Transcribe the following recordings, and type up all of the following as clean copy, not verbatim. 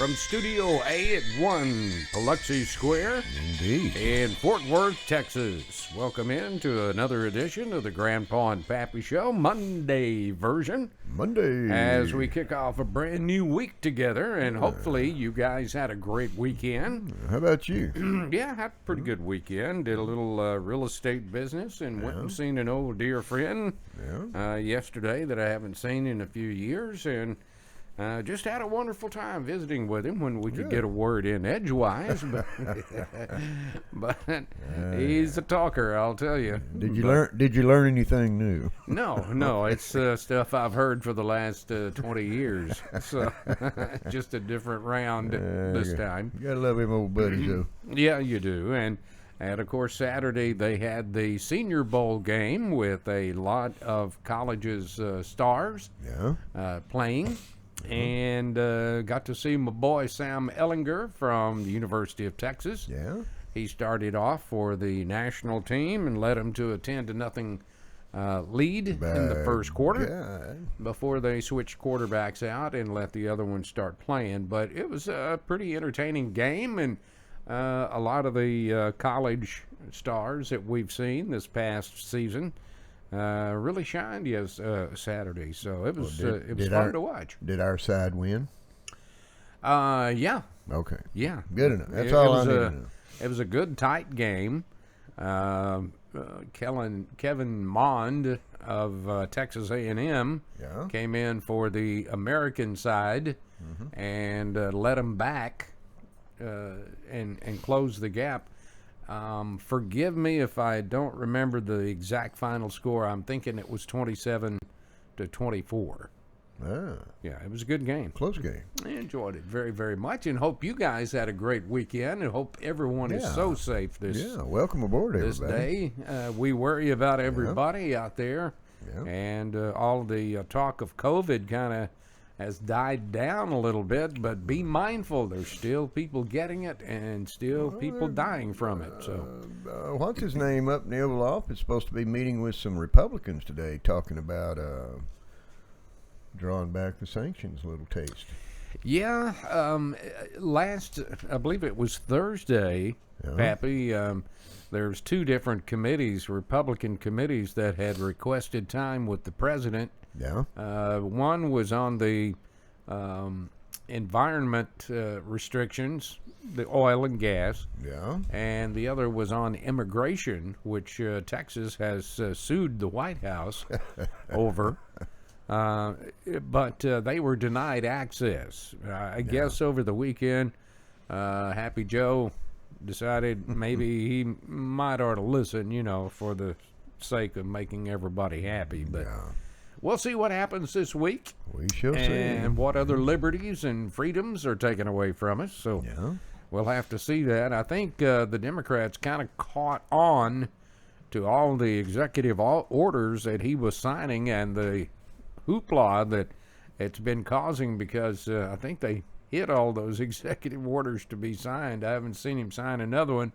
from Studio A at 1 Biloxi Square Indeed. in Fort Worth, Texas. Welcome in to another edition of the Grandpa and Pappy Show, Monday version. Monday. As we kick off a brand new week together, and hopefully you guys had a great weekend. How about you? Yeah, had a pretty good weekend. Did a little real estate business and went and seen an old dear friend yesterday that I haven't seen in a few years, and just had a wonderful time visiting with him when we could get a word in edgewise. But he's a talker, I'll tell you. Did you learn anything new? No, it's stuff I've heard for the last 20 years. So just a different round this time. You gotta love him, old buddy, Joe. Yeah, you do. And of course, Saturday they had the Senior Bowl game with a lot of colleges stars playing. And got to see my boy Sam Ehlinger from the University of Texas. Yeah. He started off for the national team and led them to a 10-0 lead in the first quarter before they switched quarterbacks out and let the other one start playing. But it was a pretty entertaining game, and a lot of the college stars that we've seen this past season really shined Saturday, so it was fun to watch. Did our side win? Yeah. Okay. Yeah. Good enough. That's all I need to know. It was a good, tight game. Kevin Mond of Texas A&M came in for the American side and led them back and closed the gap. Forgive me if I don't remember the exact final score. I'm thinking it was 27-24. Yeah, it was a good game. Close game. I enjoyed it very, very much, and hope you guys had a great weekend, and hope everyone is so safe this welcome aboard, everybody. day. We worry about everybody out there, and all the talk of COVID kind of has died down a little bit, but be mindful. There's still people getting it and still people dying from it. So, what's his name up in the Oval Office is supposed to be meeting with some Republicans today, talking about drawing back the sanctions. A little taste. Yeah, I believe it was Thursday, Pappy. There's two different committees, Republican committees, that had requested time with the president. Yeah. One was on the environment restrictions, the oil and gas. Yeah. And the other was on immigration, which Texas has sued the White House over. But they were denied access. I guess over the weekend, Happy Joe decided maybe he might ought to listen, for the sake of making everybody happy. But we'll see what happens this week. We shall see. And what other liberties and freedoms are taken away from us. So we'll have to see that. I think the Democrats kind of caught on to all the executive orders that he was signing and the hoopla that it's been causing, because I think they hit all those executive orders to be signed. I haven't seen him sign another one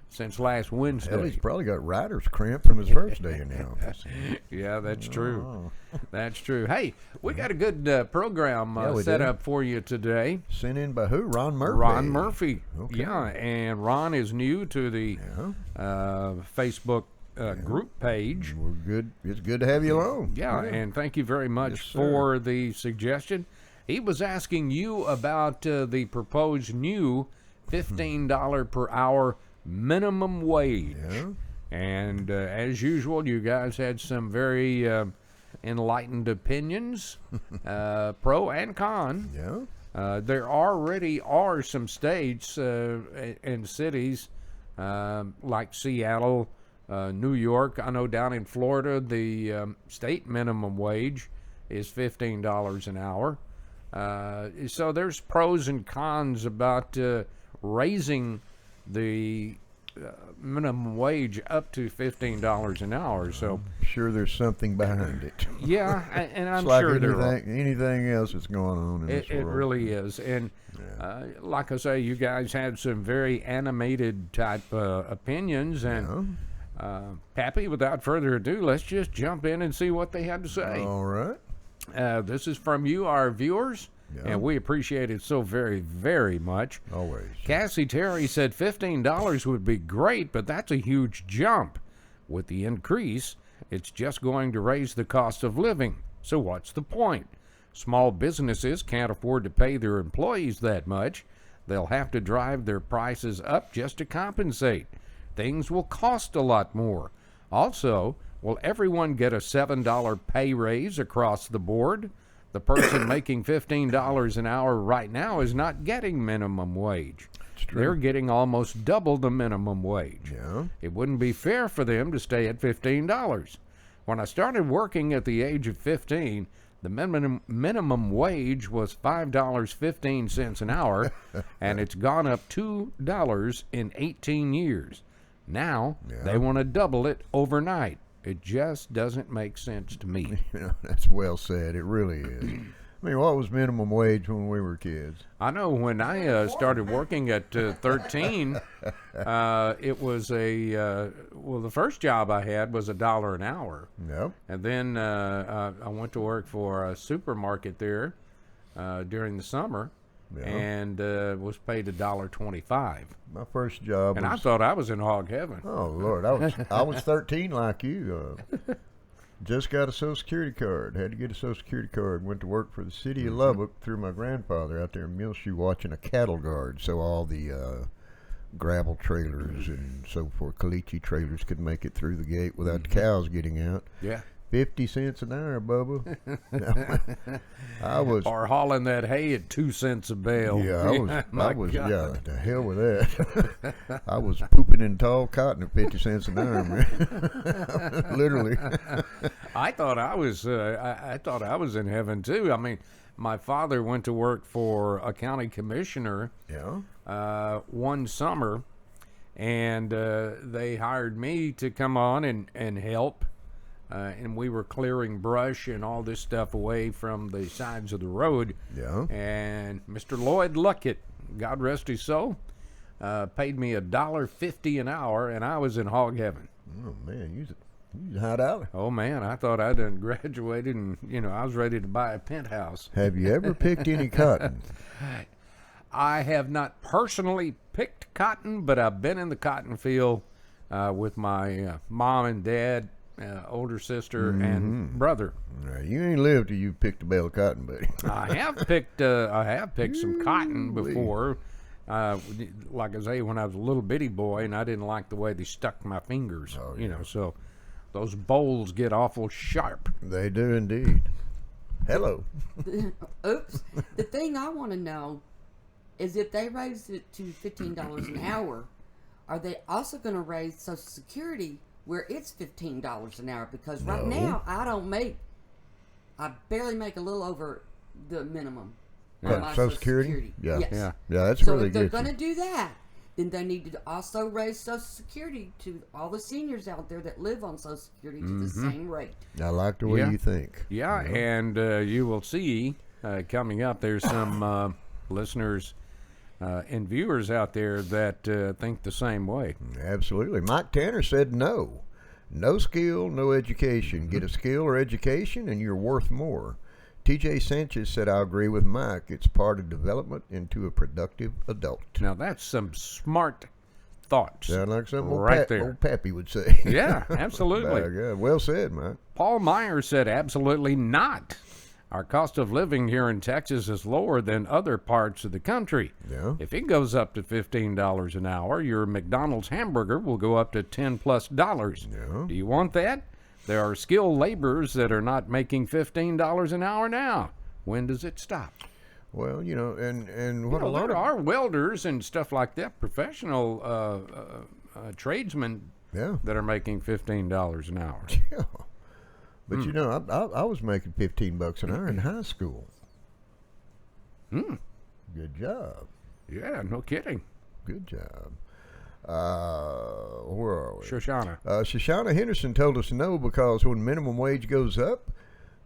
since last Wednesday. Hell, he's probably got writer's cramp from his first day in the office. Yeah, that's true. That's true. Hey, we got a good program set up for you today. Sent in by who? Ron Murphy. Ron Murphy. Okay. Yeah, and Ron is new to the Facebook group page. We're good. It's good to have you along. Yeah, and thank you very much for the suggestion. He was asking you about the proposed new $15 per hour minimum wage. Yeah. And as usual, you guys had some very enlightened opinions, pro and con. Yeah. There already are some states and cities like Seattle, New York. I know down in Florida, the state minimum wage is $15 an hour. So there's pros and cons about raising the minimum wage up to $15 an hour. So I'm sure there's something behind it. Yeah, and I'm like sure there are. Anything else that's going on in this world. It really is. And like I say, you guys had some very animated type opinions. And Pappy, without further ado, let's just jump in and see what they had to say. All right. This is from you, our viewers. and we appreciate it so very, very much. Always. Cassie Terry said $15 would be great, but that's a huge jump. With the increase, it's just going to raise the cost of living. So what's the point? Small businesses can't afford to pay their employees that much. They'll have to drive their prices up just to compensate. Things will cost a lot more. Also, will everyone get a $7 pay raise across the board? The person making $15 an hour right now is not getting minimum wage. They're getting almost double the minimum wage. Yeah. It wouldn't be fair for them to stay at $15. When I started working at the age of 15, the minimum wage was $5.15 an hour, and it's gone up $2 in 18 years. Now, they want to double it overnight. It just doesn't make sense to me. That's well said. It really is. I mean, what was minimum wage when we were kids? I know when I started working at 13, it was the first job I had was $1 an hour. Yep. And then I went to work for a supermarket there during the summer, and was paid $1.25. My first job and I thought I was in hog heaven. Oh, Lord. I was 13 like you. Just got a Social Security card. Had to get a Social Security card. Went to work for the city of Lubbock through my grandfather out there in Muleshoe watching a cattle guard. So all the gravel trailers and so forth, caliche trailers could make it through the gate without the cows getting out. Yeah. 50 cents an hour, Bubba. Or hauling that hay at 2 cents a bale. Yeah, the hell with that. I was pooping in tall cotton at 50 cents an hour, man. Literally. I thought I was in heaven too. I mean, my father went to work for a county commissioner one summer, and they hired me to come on and help. And we were clearing brush and all this stuff away from the sides of the road. Yeah. And Mr. Lloyd Luckett, God rest his soul, paid me $1.50 an hour, and I was in hog heaven. Oh man, you hot out. Oh man, I thought I done graduated, and I was ready to buy a penthouse. Have you ever picked any cotton? I have not personally picked cotton, but I've been in the cotton field with my mom and dad. Older sister and brother. You ain't lived till you picked a bale of cotton, buddy. I have picked some cotton before. Like I say, when I was a little bitty boy, and I didn't like the way they stuck my fingers. So those bowls get awful sharp. They do indeed. Hello. Oops. The thing I want to know is if they raise it to $15 an hour, are they also going to raise Social Security where it's $15 an hour? Because right now I barely make a little over the minimum. Social Security? Yeah. Yes. Yeah, that's so really if they're good. going to do that, then they need to also raise Social Security to all the seniors out there that live on Social Security to the same rate. I like the way you think. Yeah, and you will see coming up, there's some listeners and viewers out there that think the same way. Absolutely. Mike Tanner said no. No skill, no education. Get a skill or education and you're worth more. TJ Sanchez said, I agree with Mike. It's part of development into a productive adult. Now that's some smart thoughts. Sound like something there. old Pappy would say. Yeah, absolutely. Well said, Mike. Paul Meyer said, absolutely not. Our cost of living here in Texas is lower than other parts of the country. Yeah. If it goes up to $15 an hour, your McDonald's hamburger will go up to $10+. Yeah. Do you want that? There are skilled laborers that are not making $15 an hour now. When does it stop? Well, and what a lot there are welders and stuff like that, professional tradesmen that are making $15 an hour. Yeah. But I was making $15 an hour in high school. Good job. Yeah, no kidding. Good job. Where are we? Shoshana. Shoshana Henderson told us no because when minimum wage goes up,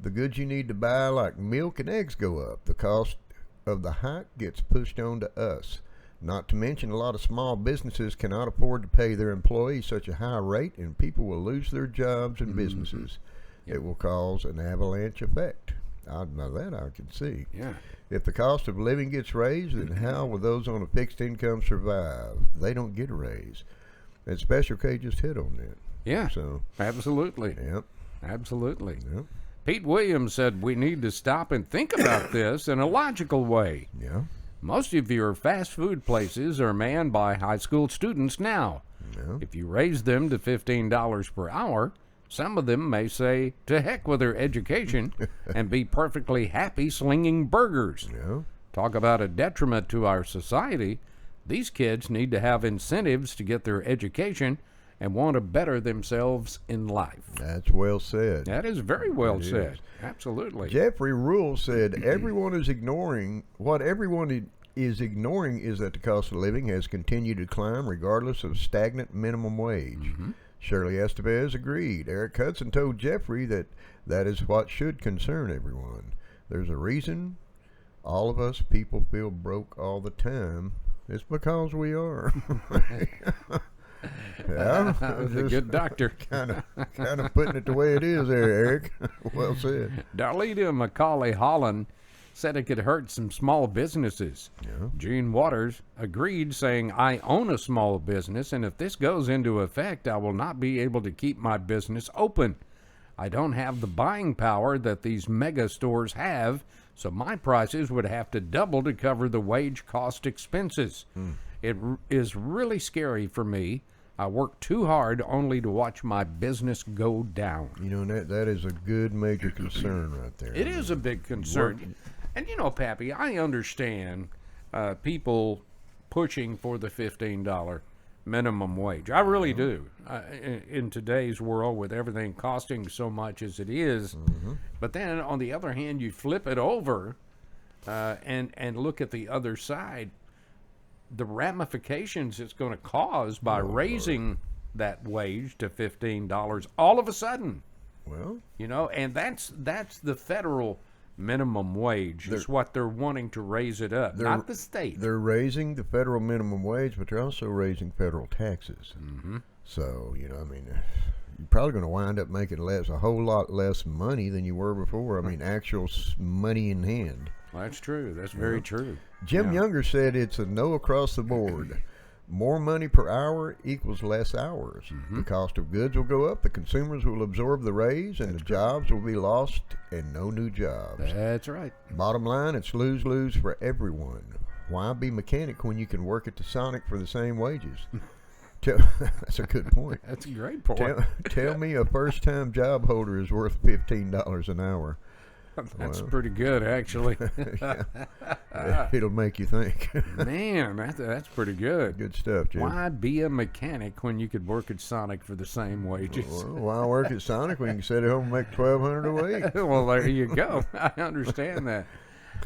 the goods you need to buy like milk and eggs go up. The cost of the hike gets pushed on to us. Not to mention a lot of small businesses cannot afford to pay their employees such a high rate, and people will lose their jobs and businesses. It will cause an avalanche effect. Now that I can see. Yeah. If the cost of living gets raised, then how will those on a fixed income survive? They don't get a raise. And Special K just hit on that. Yeah. So, Absolutely. yep. Absolutely. Yep. Pete Williams said we need to stop and think about this in a logical way. Yeah. Most of your fast food places are manned by high school students now. Yeah. If you raise them to $15 per hour, some of them may say, to heck with their education, and be perfectly happy slinging burgers. Yeah. Talk about a detriment to our society. These kids need to have incentives to get their education and want to better themselves in life. That's well said. That is very well It said. is. Absolutely. Jeffrey Rule said everyone is ignoring what everyone is ignoring is that the cost of living has continued to climb regardless of stagnant minimum wage. Shirley Estevez agreed. Eric Hudson told Jeffrey that that is what should concern everyone. There's a reason all of us people feel broke all the time. It's because we are. Yeah, That was a good doctor. kind of putting it the way it is there, Eric. Well said. Darlita Macaulay Holland said it could hurt some small businesses. Yeah. Gene Waters agreed, saying, I own a small business, and if this goes into effect, I will not be able to keep my business open. I don't have the buying power that these mega stores have, so my prices would have to double to cover the wage cost expenses. It is really scary for me. I work too hard only to watch my business go down. You know, that is a good major concern right there. It is a big concern. And you know, Pappy, I understand people pushing for the $15 minimum wage. I really do. In today's world, with everything costing so much as it is. But then, on the other hand, you flip it over and look at the other side. The ramifications it's going to cause by raising that wage to $15 all of a sudden. Well, You know, and that's the federal minimum wage is what they're wanting to raise it up, not the state. they're raising the federal minimum wage, but they're also raising federal taxes. So, you know, I mean, you're probably going to wind up making a whole lot less money than you were before. I mean, actual money in hand. That's true. That's very true. Jim Younger said it's a no across the board. More money per hour equals less hours. The cost of goods will go up, the consumers will absorb the raise, and the jobs will be lost and no new jobs. That's right. Bottom line, it's lose-lose for everyone. Why be mechanic when you can work at the Sonic for the same wages? That's a good point. That's a great point. Tell me a first-time job holder is worth $15 an hour. That's pretty good, actually. It'll make you think. Man, that's pretty good. Good stuff, Jim. Why be a mechanic when you could work at Sonic for the same wages? Well, why work at Sonic when you can sit at home and make $1,200 a week? Well, there you go. I understand that.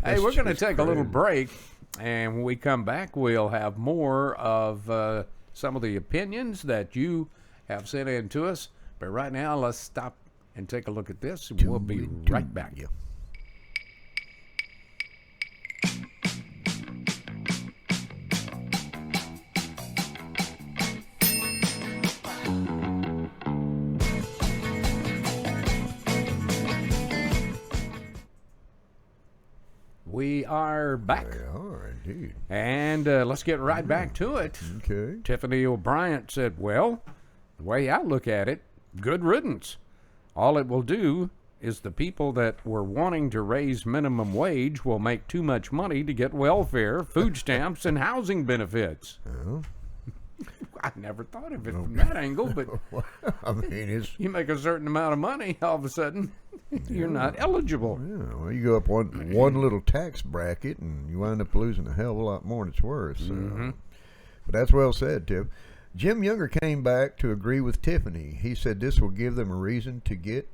Hey, we're going to take a little break, and when we come back, we'll have more of some of the opinions that you have sent in to us. But right now, let's stop and take a look at this. We'll be right back. Yeah. We are back. They are, indeed. And let's get right back to it. Okay. Tiffany O'Brien said, well, the way I look at it, good riddance. All it will do is the people that were wanting to raise minimum wage will make too much money to get welfare, food stamps, and housing benefits. Well, I never thought of it from that angle, but I mean, it's you make a certain amount of money, all of a sudden, you're not eligible. yeah. Well, you go up one little tax bracket, and you wind up losing a hell of a lot more than it's worth. So. But that's well said, Tiff. Jim Younger came back to agree with Tiffany. He said this will give them a reason to get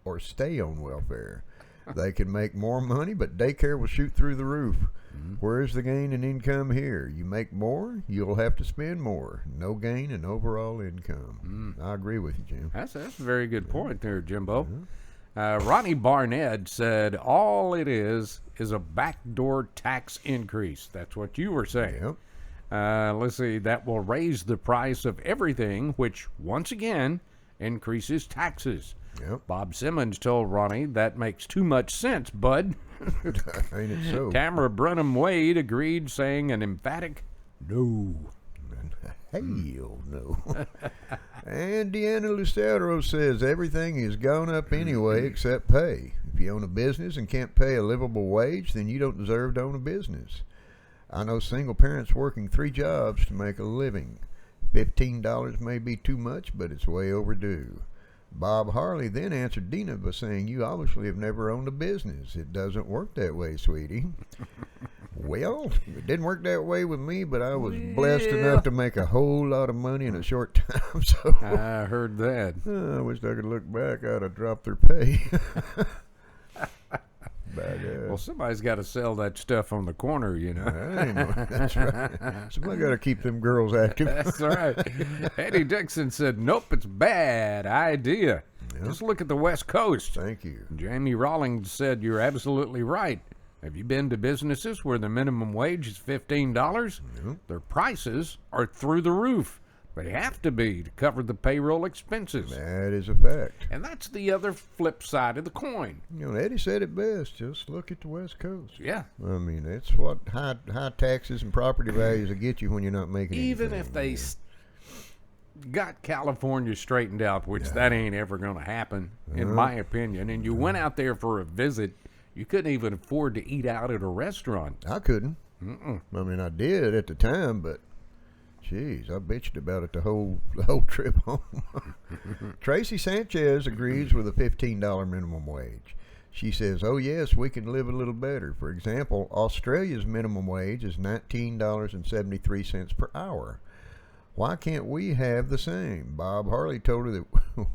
or stay on welfare. They can make more money, but daycare will shoot through the roof. Where's the gain in income here? You make more, you'll have to spend more. No gain in overall income. I agree with you, Jim. That's a very good point there, Jimbo. Ronnie Barnett said all it is a backdoor tax increase. That's what you were saying. Yep. Let's see, that will raise the price of everything, which once again increases taxes. Yep. Bob Simmons told Ronnie, "That makes too much sense, bud." Ain't it so? Tamara Brenham Wade agreed, saying an emphatic no. Hell no. And Deanna Lucero says everything has gone up anyway except pay. If you own a business and can't pay a livable wage, then you don't deserve to own a business. I know single parents working 3 jobs to make a living. $15 may be too much, but it's way overdue. Bob Harley then answered Dina by saying, "You obviously have never owned a business. It doesn't work that way, sweetie." Well, it didn't work that way with me, but I was blessed enough to make a whole lot of money in a short time. So I heard that. I wish I could look back. I'd have dropped their pay. But, Well, somebody's got to sell that stuff on the corner, you know. that's right. Somebody got to keep them girls active. That's right. Eddie Dixon said, "Nope, it's a bad idea. Just look at the West Coast." Thank you. Jamie Rawlings said, "You're absolutely right. Have you been to businesses where the minimum wage is $15? Their prices are through the roof. They have to be to cover the payroll expenses." That is a fact. And that's the other flip side of the coin. You know, Eddie said it best. Just look at the West Coast. Yeah. I mean, that's what high taxes and property values will get you when you're not making Even anything. if they got California straightened out, which that ain't ever going to happen, in my opinion, and you went out there for a visit, you couldn't even afford to eat out at a restaurant. I couldn't. I mean, I did at the time, but jeez, I bitched about it the whole trip home. Tracy Sanchez agrees with a $15 minimum wage. She says, "Oh yes, we can live a little better. For example, Australia's minimum wage is $19.73 per hour. Why can't we have the same?" Bob Harley told her that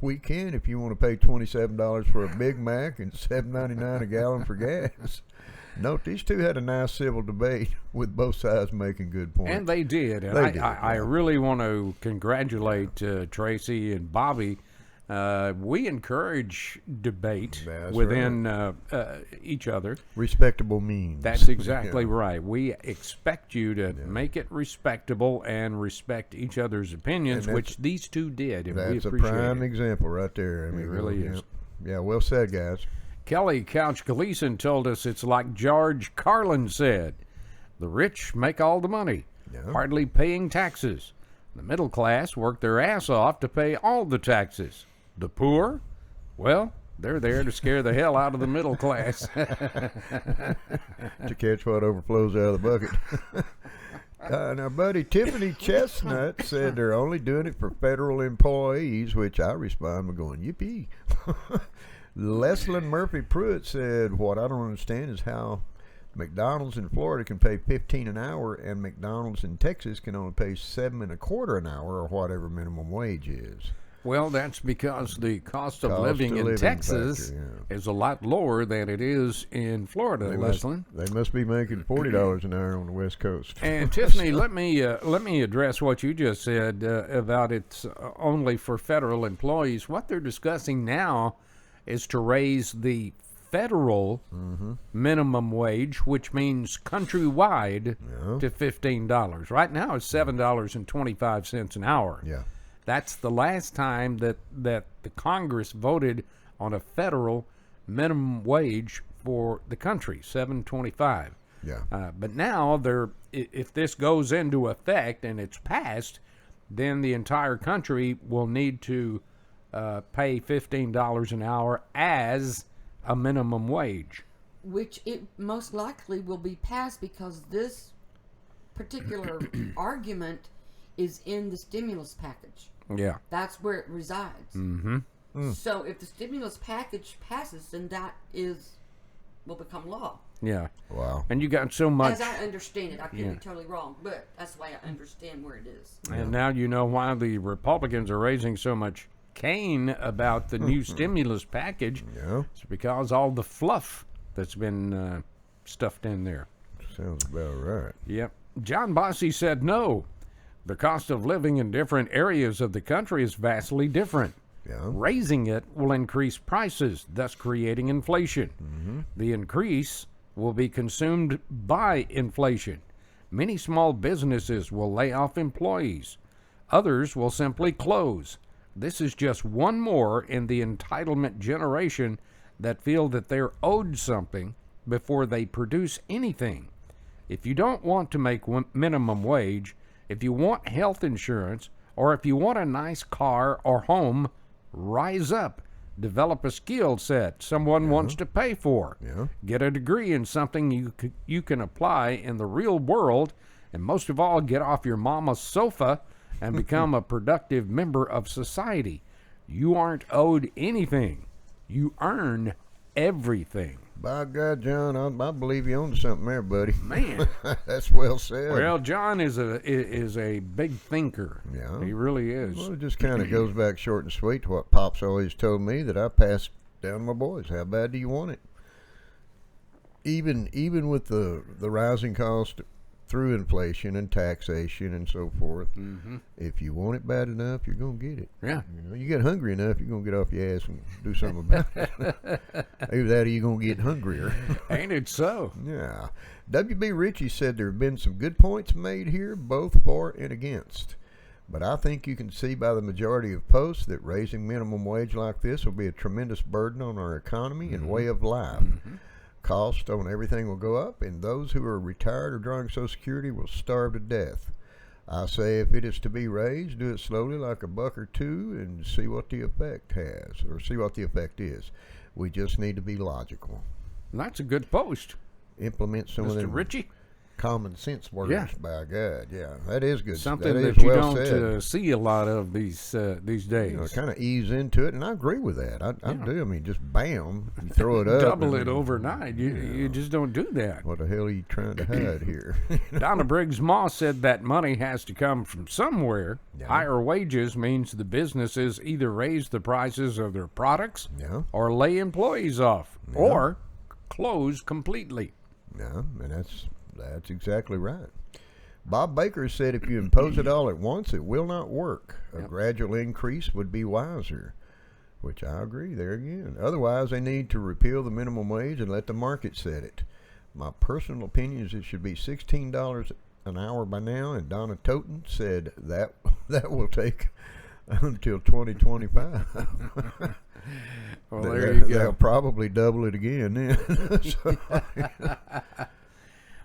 we can if you want to pay $27 for a Big Mac and $7.99 a gallon for gas. Note, these two had a nice civil debate with both sides making good points. And they did. And I really want to congratulate Tracy and Bobby. We encourage debate within each other. Respectable means. That's exactly right. We expect you to make it respectable and respect each other's opinions, which these two did. And we That's a appreciate prime it. example right there. I mean, It really is. Yeah, well said, guys. Kelly Couch Gleason told us it's like George Carlin said, "The rich make all the money, hardly paying taxes. The middle class work their ass off to pay all the taxes. The poor, well, they're there to scare the hell out of the middle class." To catch what overflows out of the bucket. Now, buddy, Tiffany Chestnut said they're only doing it for federal employees, which I respond by going, yippee. Leslyn Murphy Pruitt said, "What I don't understand is how McDonald's in Florida can pay $15 an hour and McDonald's in Texas can only pay $7.25 an hour or whatever minimum wage is." Well, that's because the cost of living in Texas is a lot lower than it is in Florida, Leslyn. They must be making $40 an hour on the West Coast. And Tiffany, let me address what you just said about it's only for federal employees. What they're discussing now is to raise the federal minimum wage, which means countrywide, to $15. Right now, it's $7.25 an hour. Yeah. That's the last time that the Congress voted on a federal minimum wage for the country, $7.25. Yeah. But now, if this goes into effect and it's passed, then the entire country will need to pay $15 an hour as a minimum wage. Which it most likely will be passed because this particular argument is in the stimulus package. Yeah. That's where it resides. Mm-hmm. So if the stimulus package passes, then that will become law. Yeah. Wow. And you got so much. As I understand it, I could be totally wrong, but that's the way I understand where it is. And now you know why the Republicans are raising so much cane about the new stimulus package. Yeah. It's because all the fluff that's been stuffed in there. Sounds about right. Yep. John Bossy said no. The cost of living in different areas of the country is vastly different. Yeah. Raising it will increase prices, thus creating inflation. The increase will be consumed by inflation. Many small businesses will lay off employees. Others will simply close. This is just one more in the entitlement generation that feel that they're owed something before they produce anything. If you don't want to make minimum wage, if you want health insurance, or if you want a nice car or home, rise up. Develop a skill set someone wants to pay for. Get a degree in something you can apply in the real world, and most of all, get off your mama's sofa and become a productive member of society. You aren't owed anything. You earn everything. By God, John, I believe you own something there, buddy. Man. That's well said. Well, John is a big thinker. Yeah. He really is. Well, it just kind of goes back short and sweet to what Pop's always told me that I pass down to my boys. How bad do you want it? Even with the rising cost through inflation and taxation and so forth, if you want it bad enough, you're going to get it. Yeah. You get hungry enough, you're going to get off your ass and do something about it. Either that or you're going to get hungrier. Ain't it so? Yeah. W.B. Ritchie said there have been some good points made here, both for and against. But I think you can see by the majority of posts that raising minimum wage like this will be a tremendous burden on our economy and way of life. Cost on everything will go up, and those who are retired or drawing Social Security will starve to death. I say if it is to be raised, do it slowly like a buck or two and see what the effect has, or see what the effect is. We just need to be logical. That's a good post. Implement some of Mr. them Ritchie? common sense words, Yeah. by God. Yeah, that is good. Something is that you well don't said. see a lot of these days. Kind of ease into it, and I agree with that. I do. I mean, just bam, you throw it up. Double and it overnight. You just don't do that. What the hell are you trying to hide here? Donna Briggs Moss said that money has to come from somewhere. Yeah. Higher wages means the businesses either raise the prices of their products Yeah. or lay employees off or close completely. Yeah, and that's exactly right. Bob Baker said if you impose it all at once, it will not work. A gradual increase would be wiser, which I agree there again. Otherwise, they need to repeal the minimum wage and let the market set it. My personal opinion is it should be $16 an hour by now, and Donna Toten said that will take until 2025. Well, there you go. They'll probably double it again then. So,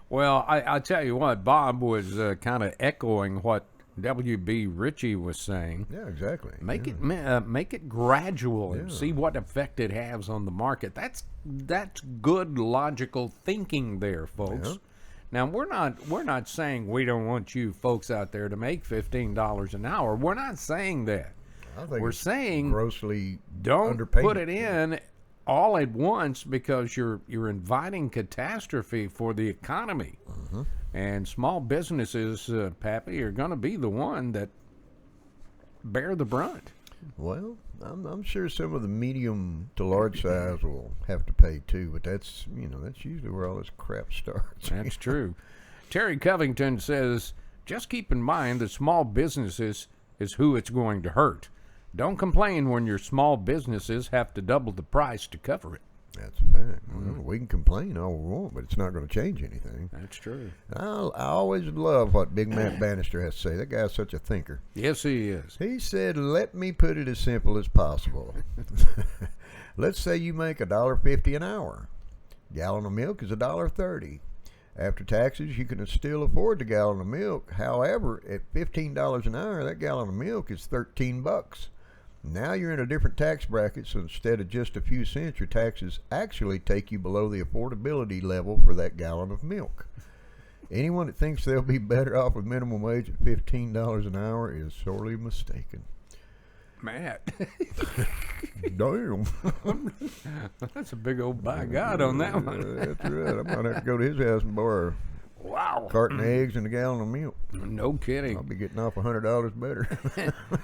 Well, I tell you what, Bob was kind of echoing what W.B. Ritchie was saying. yeah, exactly. Make it gradual and see what effect it has on the market. That's good logical thinking there, folks. Yeah. Now we're not saying we don't want you folks out there to make $15 an hour. We're not saying that. I think We're it's saying grossly don't underpayment. put it in all at once because you're inviting catastrophe for the economy. And small businesses, Pappy, are going to be the one that bear the brunt. Well, I'm sure some of the medium to large size will have to pay too, but that's usually where all this crap starts. That's true. Terry Covington says, just keep in mind that small businesses is who it's going to hurt. Don't complain when your small businesses have to double the price to cover it. That's a fact. Well, we can complain all we want, but it's not going to change anything. That's true. I always love what Big Matt Bannister has to say. That guy's such a thinker. Yes, he is. He said, let me put it as simple as possible. Let's say you make $1.50 an hour. Gallon of milk is $1.30. After taxes, you can still afford the gallon of milk. However, at $15 an hour, that gallon of milk is $13. Now you're in a different tax bracket, so instead of just a few cents, your taxes actually take you below the affordability level for that gallon of milk. Anyone that thinks they'll be better off with minimum wage at $15 an hour is sorely mistaken. Matt. Damn. That's a big old by God on that one. That's right. I might have to go to his house and borrow Wow. a carton of eggs and a gallon of milk. No kidding. I'll be getting off $100 better.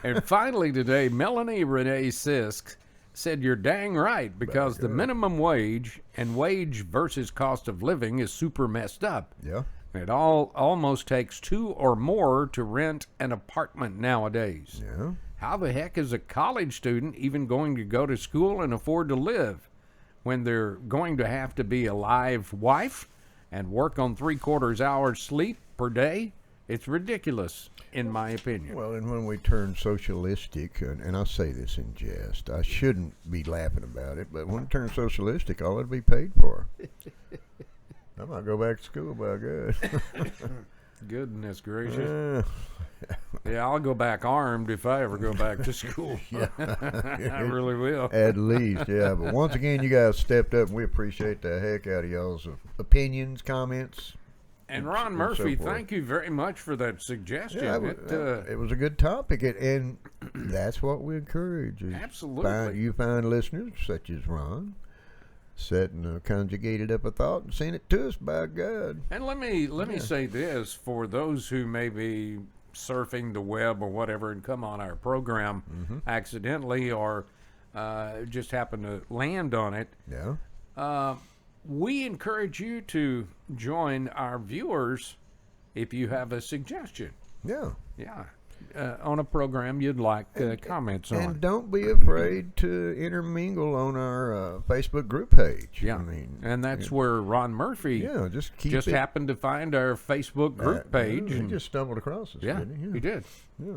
And finally today, Melanie Renee Sisk said you're dang right because the minimum wage and wage versus cost of living is super messed up. Yeah. It almost takes 2 or more to rent an apartment nowadays. Yeah. How the heck is a college student even going to go to school and afford to live when they're going to have to be a live wife and work on 3/4 hours sleep per day It's ridiculous, in my opinion. Well, and when we turn socialistic, and I say this in jest, I shouldn't be laughing about it, but when it turns socialistic, all it'll be paid for. I might go back to school, by God. Goodness gracious. Yeah, I'll go back armed if I ever go back to school. I really will. At least, yeah. But once again, you guys stepped up, and we appreciate the heck out of y'all's opinions, comments. And Ron Murphy, thank you very much for that suggestion. Yeah, it was a good topic, and that's what we encourage. Absolutely. You find listeners such as Ron, conjugated up a thought and sent it to us, by God. And let me say this, for those who may be surfing the web or whatever and come on our program accidentally or just happen to land on it. Yeah. We encourage you to join our viewers if you have a suggestion. Yeah. Yeah. On a program you'd like comments on. And don't be afraid to intermingle on our Facebook group page. Yeah. And that's where Ron Murphy just happened to find our Facebook group page. He just stumbled across us, didn't he? He did. Yeah.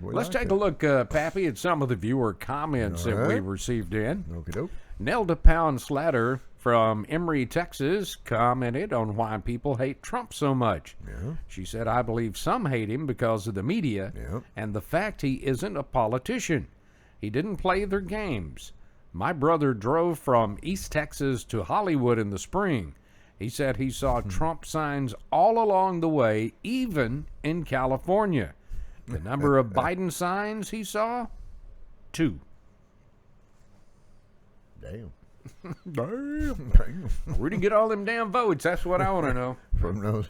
Let's take a look, Pappy, at some of the viewer comments that we received in. Okey-doke. Nelda Pound Slatter from Emory, Texas, commented on why people hate Trump so much. Yeah. She said, I believe some hate him because of the media and the fact he isn't a politician. He didn't play their games. My brother drove from East Texas to Hollywood in the spring. He said he saw Trump signs all along the way, even in California. The number of Biden signs he saw? 2. Damn. Damn. Where'd he get all them damn votes? That's what I want to know. From those,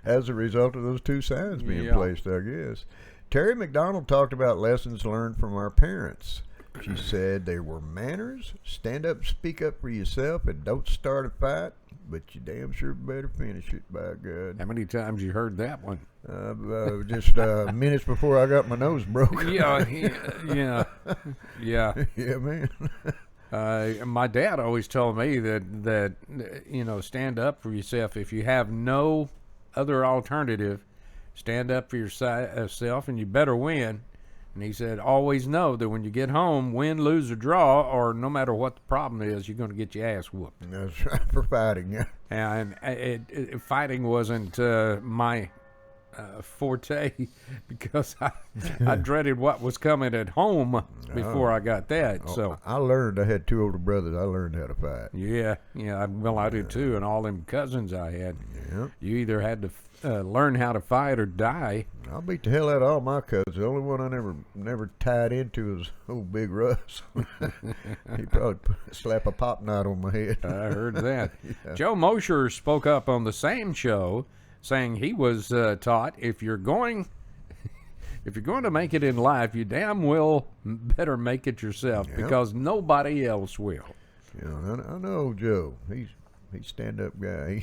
as a result of those 2 signs being placed, I guess. Terry McDonald talked about lessons learned from our parents. She said they were manners, stand up, speak up for yourself, and don't start a fight, but you damn sure better finish it, by God. How many times you heard that one? Just minutes before I got my nose broke. Yeah, man. My dad always told me that stand up for yourself. If you have no other alternative, stand up for yourself, and you better win. And he said, always know that when you get home, win, lose, or draw, or no matter what the problem is, you're going to get your ass whooped. That's right, for fighting, yeah. And fighting wasn't my forte because I dreaded what was coming at home before I got that. So I learned. I had 2 older brothers. I learned how to fight. Yeah. Well, I did too, and all them cousins I had. Yeah. You either had to learn how to fight or die. I'll beat the hell out of all my cousins. The only one I never tied into was old Big Russ. He'd probably slap a pop knot on my head. I heard that. Yeah. Joe Mosher spoke up on the same show, saying he was taught if you're going to make it in life, you damn well better make it yourself because nobody else will. Yeah, I know Joe. He's stand-up guy.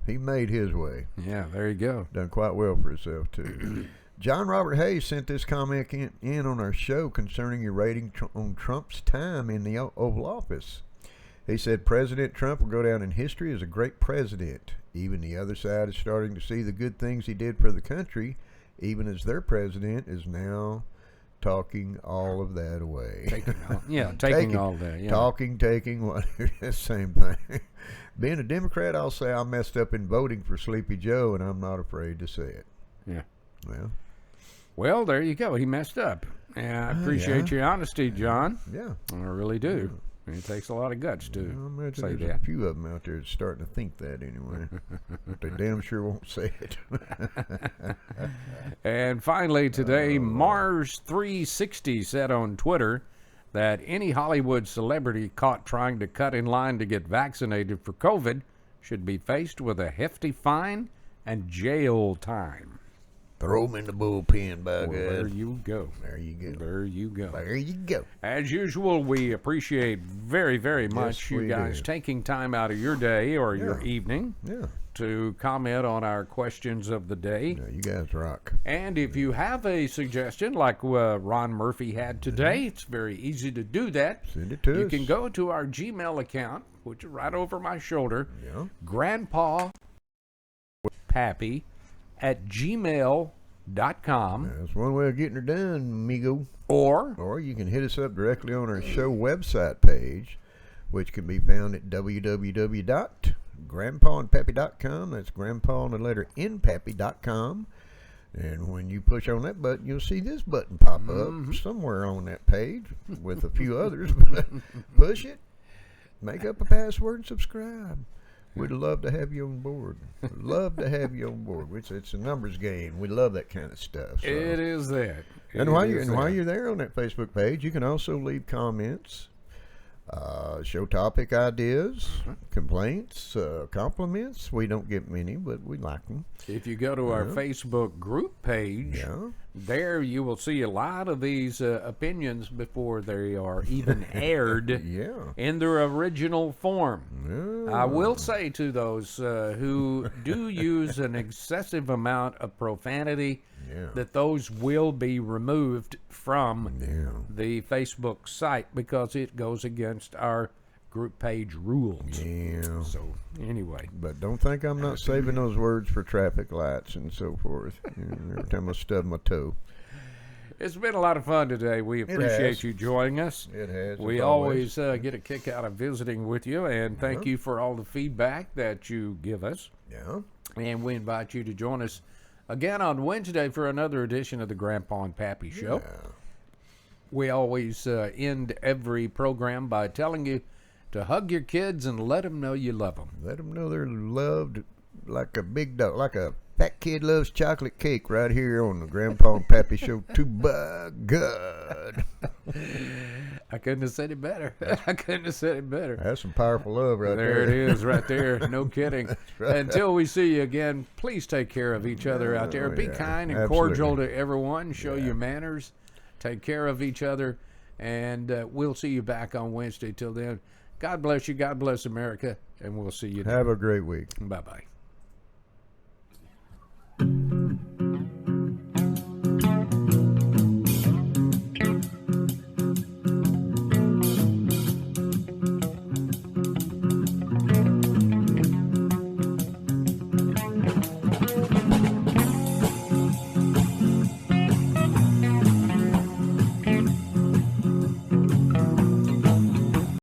He made his way. Yeah, there you go. Done quite well for himself, too. John Robert Hayes sent this comment in on our show concerning your rating on Trump's time in the Oval Office. He said, President Trump will go down in history as a great president. Even the other side is starting to see the good things he did for the country, even as their president is now talking all of that away. Taking all that. Yeah. Talking, taking, whatever, same thing. Being a Democrat, I'll say I messed up in voting for Sleepy Joe, and I'm not afraid to say it. Yeah. Well, there you go. He messed up. And I appreciate your honesty, John. Yeah. I really do. It takes a lot of guts to say there's that. A few of them out there starting to think that anyway. But they damn sure won't say it. And finally today, Mars360 said on Twitter that any Hollywood celebrity caught trying to cut in line to get vaccinated for COVID should be faced with a hefty fine and jail time. Throw them in the bullpen, by God. There you go. There you go. There you go. There you go. As usual, we appreciate very, very much you guys taking time out of your day or your evening to comment on our questions of the day. Yeah, you guys rock. And if you have a suggestion like Ron Murphy had today, it's very easy to do that. Send it to us. You can go to our Gmail account, which is right over my shoulder, Grandpa Pappy at gmail.com. That's one way of getting her done, amigo. Or you can hit us up directly on our show website page, which can be found at www.grandpaandpappy.com. That's grandpa and the letter N pappy.com. And when you push on that button, you'll see this button pop up somewhere on that page with a few others. Push it, make up a password, and subscribe. We'd love to have you on board. Love to have you on board. It's a numbers game. We love that kind of stuff. So. it is that. And while you're there on that Facebook page, you can also leave comments, show topic ideas, complaints, compliments. We don't get many, but we like them. If you go to our Facebook group page, there you will see a lot of these opinions before they are even aired in their original form. I will say to those who do use an excessive amount of profanity that those will be removed from the Facebook site because it goes against our group page rules. Yeah. So anyway, but don't think I'm not saving those words for traffic lights and so forth. Every time I stub my toe. It's been a lot of fun today. We appreciate you joining us. It has. We always get a kick out of visiting with you, and thank you for all the feedback that you give us. Yeah. And we invite you to join us again on Wednesday for another edition of the Grandpa and Pappy Show. Yeah. We always end every program by telling you to hug your kids and let them know you love them. Let them know they're loved like a big dog, like a fat kid loves chocolate cake right here on the Grandpa and Pappy Show. Too good. I couldn't have said it better. I couldn't have said it better. That's some powerful love right there. There it is right there. No kidding. Right. Until we see you again, please take care of each other out there. Be kind and cordial to everyone. Show your manners. Take care of each other. And we'll see you back on Wednesday. Till then, God bless you. God bless America. And we'll see you. Have a great week. Bye-bye.